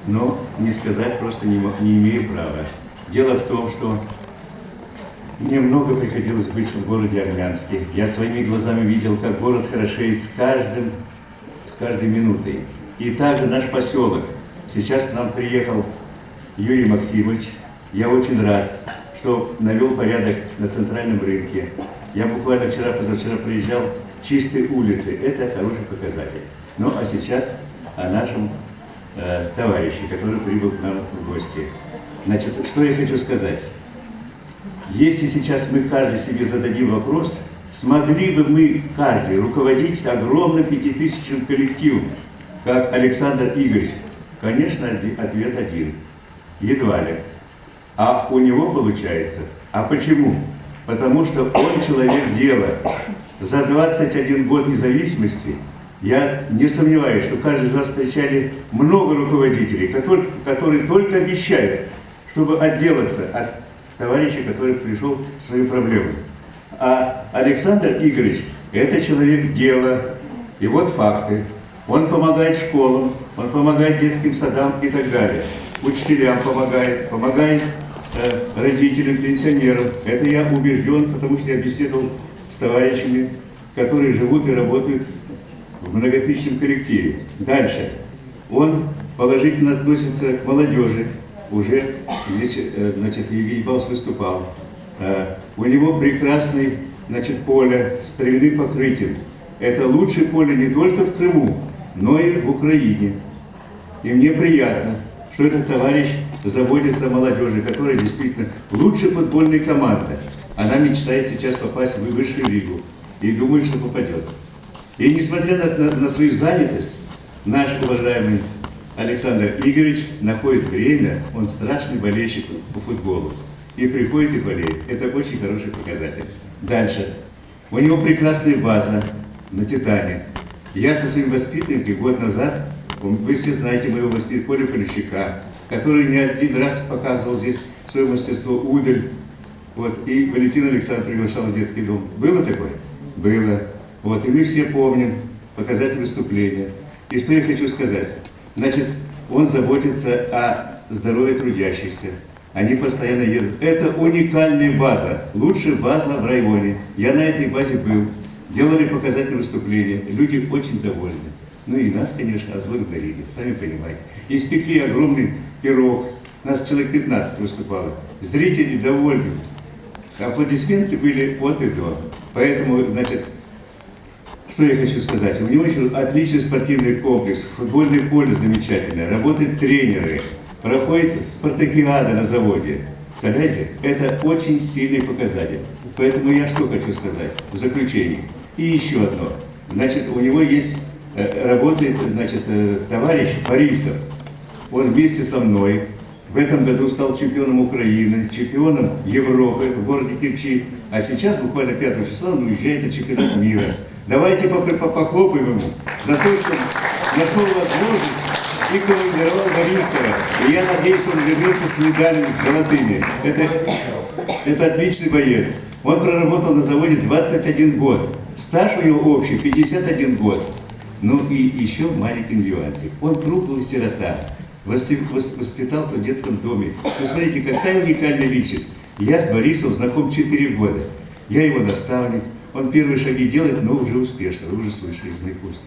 но не сказать просто не имею права. Дело в том, что мне много приходилось быть в городе Армянске. Я своими глазами видел, как город хорошеет с каждой минутой. И также наш поселок. Сейчас к нам приехал Юрий Максимович. Я очень рад, что навел порядок на центральном рынке. Я буквально позавчера приезжал, чистые улицы. Это хороший показатель. Ну а сейчас о нашем товарище, который прибыл к нам в гости. Значит, что я хочу сказать. Если сейчас мы каждый себе зададим вопрос, смогли бы мы каждый руководить огромным 5000-ным коллективом, как Александр Игоревич? Конечно, ответ один. Едва ли. А у него получается. А почему? Потому что он человек дела. За 21 год независимости я не сомневаюсь, что каждый из вас встречали много руководителей, которые только обещают, чтобы отделаться от товарища, который пришел с своей проблемой. А Александр Игоревич – это человек дела. И вот факты. Он помогает школам, он помогает детским садам и так далее. Учителям помогает родителям, пенсионерам. Это я убежден, потому что я беседовал с товарищами, которые живут и работают в многотысячном коллективе. Дальше. Он положительно относится к молодежи. Уже, значит, Евгений Павлович выступал. У него прекрасное, значит, поле с травяным покрытием. Это лучшее поле не только в Крыму, но и в Украине. И мне приятно, что этот товарищ заботится о молодежи, которая действительно лучшая футбольная команда. Она мечтает сейчас попасть в высшую лигу и думает, что попадет. И несмотря на свою занятость, наш уважаемый Александр Игоревич находит время, он страшный болельщик по футболу. И приходит и болеет. Это очень хороший показатель. Дальше. У него прекрасная база на Титане. Я со своим воспитанником год назад, вы все знаете моего воспитанника Колю Полищука, который не один раз показывал здесь свое мастерство удаль. Вот, и Валентин Александрович приглашал в детский дом. Было такое? Было. Вот, и мы все помним показатели выступления. И что я хочу сказать? Значит, он заботится о здоровье трудящихся. Они постоянно едут. Это уникальная база. Лучшая база в районе. Я на этой базе был. Делали показательные выступления. Люди очень довольны. Ну и нас, конечно, отблагодарили. Сами понимаете. Испекли огромный пирог. Нас человек 15 выступало. Зрители довольны. Аплодисменты были от и до. Поэтому, значит, что я хочу сказать? У него еще отличный спортивный комплекс, футбольное поле замечательное, работают тренеры, проходит спартакиада на заводе. Представляете? Это очень сильный показатель. Поэтому я что хочу сказать в заключении. И еще одно. Значит, у него есть, работает, значит, товарищ Борисов. Он вместе со мной в этом году стал чемпионом Украины, чемпионом Европы в городе Керчи. А сейчас, буквально 5 числа, он уезжает на чемпионат мира. Давайте похлопаем ему за то, что нашел возможность и командировал Борисова. И я надеюсь, он вернется с медалями золотыми. Это отличный боец. Он проработал на заводе 21 год. Стаж у него общий 51 год. Ну и еще маленький нюансик. Он круглый сирота. Воспитался в детском доме. Вы смотрите, какая уникальная личность. Я с Борисовым знаком 4 года. Я его наставник. Он первые шаги делает, но уже успешно. Вы уже слышали из моих уст.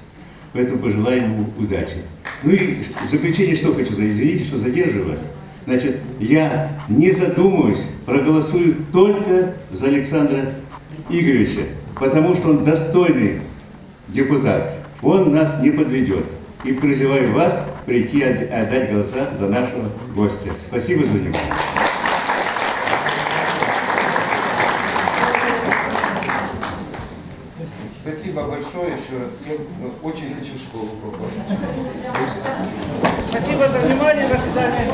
Поэтому пожелаю ему удачи. Ну и в заключение что хочу сказать. Извините, что задерживаю вас. Значит, я, не задумываясь, проголосую только за Александра Игоревича, потому что он достойный депутат. Он нас не подведет. И призываю вас прийти отдать голоса за нашего гостя. Спасибо за внимание. Спасибо большое еще раз. Я очень хочу в школу попасть. Спасибо за внимание. До свидания.